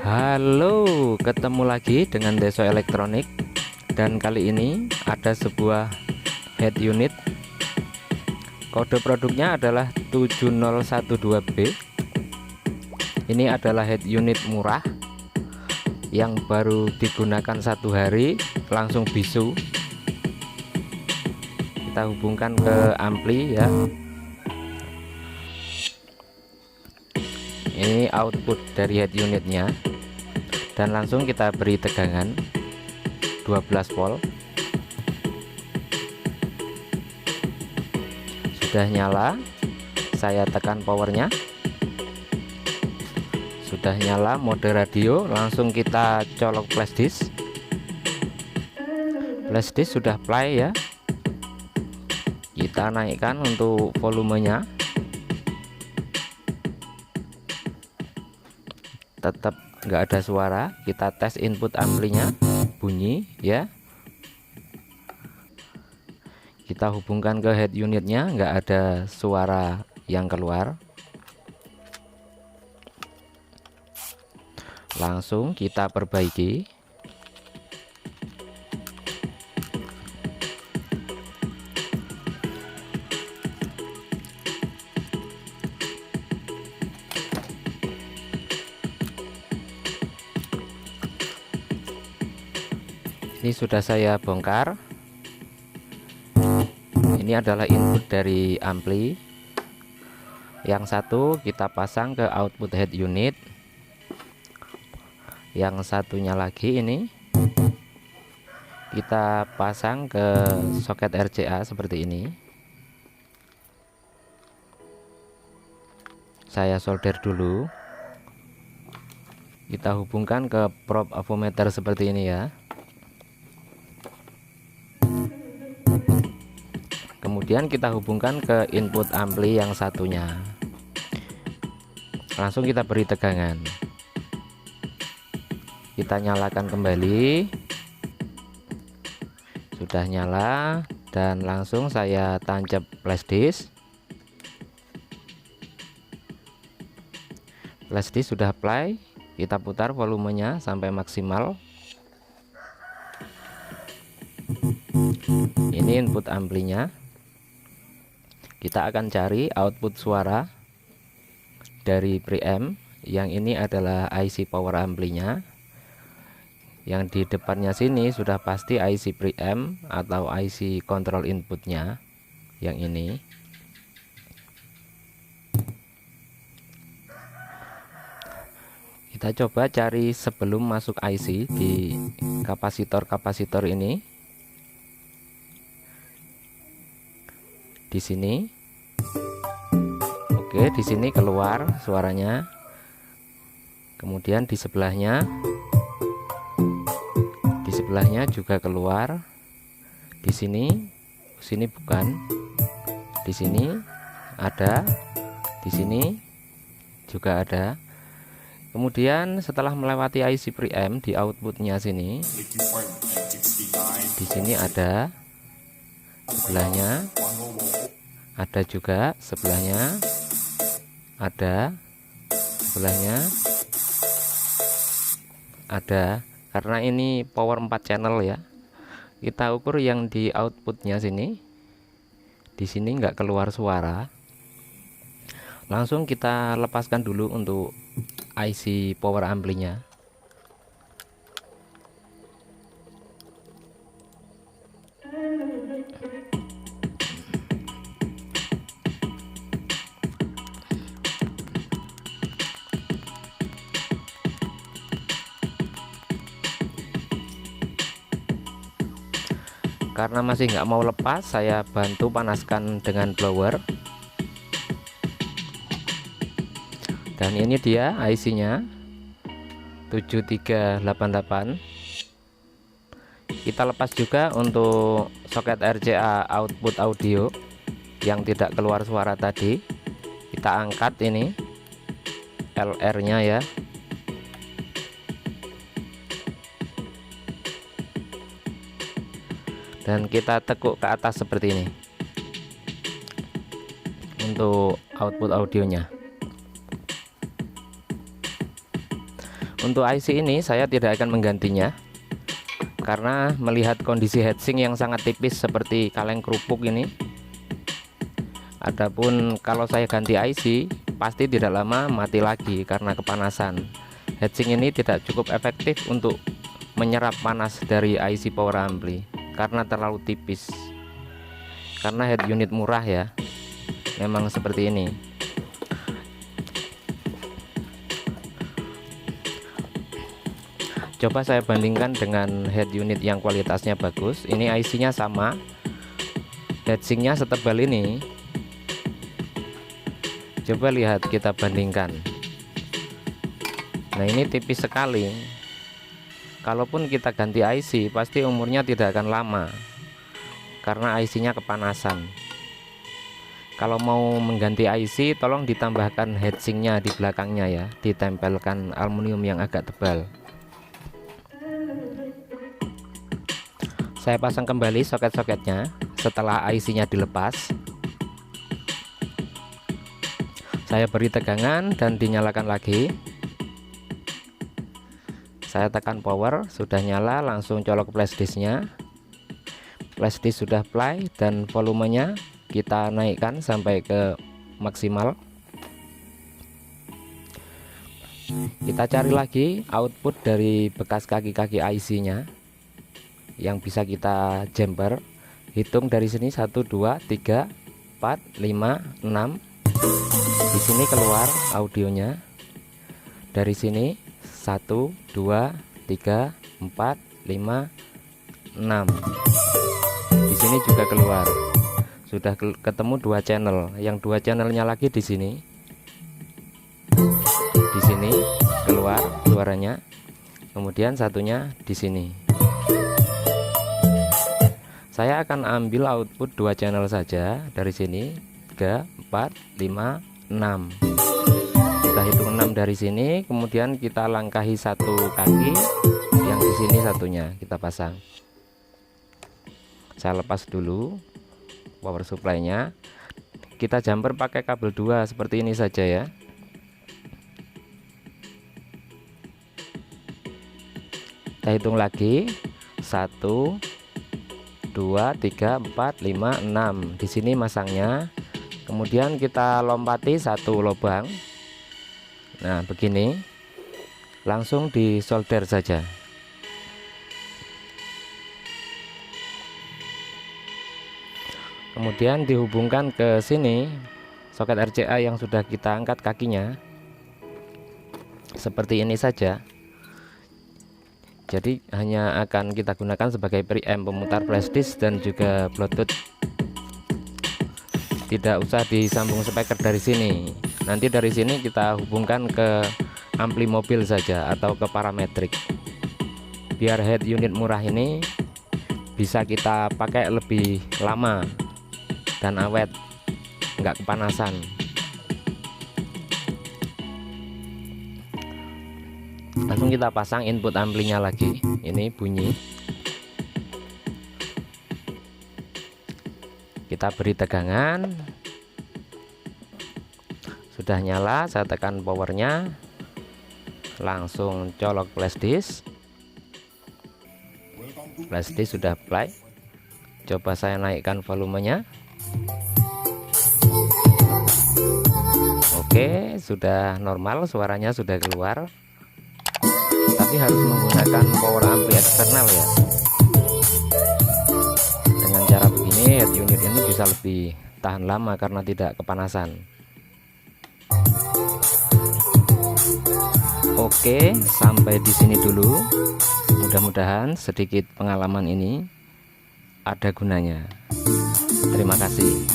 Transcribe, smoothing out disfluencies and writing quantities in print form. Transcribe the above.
Halo, ketemu lagi dengan Deso Elektronik, dan kali ini ada sebuah head unit. Kode produknya adalah 7012B. Ini adalah head unit murah yang baru digunakan 1 hari langsung bisu. Kita hubungkan ke ampli ya. Ini output dari head unitnya, dan langsung kita beri tegangan 12 volt. Sudah nyala, saya tekan powernya. Sudah nyala mode radio, langsung kita colok flash disk. Flash disk sudah play ya. Kita naikkan untuk volumenya. Tetap nggak ada suara. Kita tes input amplinya, bunyi ya. Kita hubungkan ke head unitnya, nggak ada suara yang keluar. Langsung kita perbaiki. Ini sudah saya bongkar. Ini adalah input dari ampli. Yang satu kita pasang ke output head unit. Yang satunya lagi ini kita pasang ke soket RCA seperti ini. Saya solder dulu. Kita hubungkan ke probe avometer seperti ini ya. Kemudian kita hubungkan ke input ampli yang satunya. Langsung kita beri tegangan. Kita nyalakan kembali. Sudah nyala, dan langsung saya tancap flash disk. Flash disk sudah play. Kita putar volumenya sampai maksimal. Ini input amplinya. Kita akan cari output suara dari preamp. Yang ini adalah IC power amplinya. Yang di depannya sini sudah pasti IC preamp atau IC control inputnya. Yang ini. Kita coba cari sebelum masuk IC di kapasitor-kapasitor ini. Di sini. Oke, di sini keluar suaranya. Kemudian di sebelahnya juga keluar. Di sini bukan. Di sini ada. Di sini juga ada. Kemudian setelah melewati IC preamp di outputnya sini, di sini ada, sebelahnya ada juga, sebelahnya ada, sebelahnya ada. Karena ini power 4 channel ya, kita ukur yang di outputnya sini. Di sini nggak keluar suara. Langsung kita lepaskan dulu untuk IC power amplinya. Karena masih nggak mau lepas, saya bantu panaskan dengan blower. Dan ini dia IC-nya 7388. Kita lepas juga untuk soket RCA output audio yang tidak keluar suara tadi. Kita angkat ini LR-nya ya. Dan kita tekuk ke atas seperti ini untuk output audionya. Untuk IC ini saya tidak akan menggantinya karena melihat kondisi heatsink yang sangat tipis seperti kaleng kerupuk ini. Adapun kalau saya ganti IC pasti tidak lama mati lagi karena kepanasan. Heatsink ini tidak cukup efektif untuk menyerap panas dari IC power ampli karena terlalu tipis. Karena head unit murah ya, memang seperti ini. Coba saya bandingkan dengan head unit yang kualitasnya bagus. Ini IC-nya sama, heatsinknya setebal ini. Coba lihat, kita bandingkan. Nah, ini tipis sekali. Kalaupun kita ganti IC, pasti umurnya tidak akan lama karena IC-nya kepanasan. Kalau mau mengganti IC, tolong ditambahkan heatsinknya di belakangnya ya, ditempelkan aluminium yang agak tebal. Saya pasang kembali soket-soketnya setelah IC-nya dilepas. Saya beri tegangan dan dinyalakan lagi. Saya tekan power, sudah nyala, langsung colok flashdisknya. Flashdisk sudah play dan volumenya kita naikkan sampai ke maksimal. Kita cari lagi output dari bekas kaki-kaki IC-nya yang bisa kita jumper. Hitung dari sini 1 2 3 4 5 6. Di sini keluar audionya. Dari sini 1 2 3 4 5 6. Di sini juga keluar. Sudah ketemu 2 channel. Yang 2 channelnya lagi di sini. Di sini keluar suaranya. Kemudian satunya di sini. Saya akan ambil output 2 channel saja dari sini. 3 4 5 6. Kita hitung 6 dari sini, kemudian kita langkahi satu kaki, yang di sini satunya kita pasang. Saya lepas dulu power supply-nya. Kita jumper pakai kabel 2 seperti ini saja ya. Kita hitung lagi 1 2 3 4 5 6. Di sini masangnya. Kemudian kita lompati satu lubang. Nah, begini. Langsung disolder saja. Kemudian dihubungkan ke sini soket RCA yang sudah kita angkat kakinya. Seperti ini saja. Jadi hanya akan kita gunakan sebagai preamp, pemutar flashdisk dan juga Bluetooth. Tidak usah disambung speaker dari sini. Nanti dari sini kita hubungkan ke ampli mobil saja atau ke parametrik. Biar head unit murah ini bisa kita pakai lebih lama dan awet, nggak kepanasan. Langsung kita pasang input amplinya lagi. Ini bunyi. Kita beri tegangan. Sudah nyala, saya tekan powernya. Langsung colok flashdisk. Flashdisk sudah play. Coba saya naikkan volumenya. Oke, sudah normal, suaranya sudah keluar. Tapi harus menggunakan power ampli eksternal ya. Dengan cara begini head unit ini bisa lebih tahan lama karena tidak kepanasan. Oke, sampai di sini dulu. Mudah-mudahan sedikit pengalaman ini ada gunanya. Terima kasih.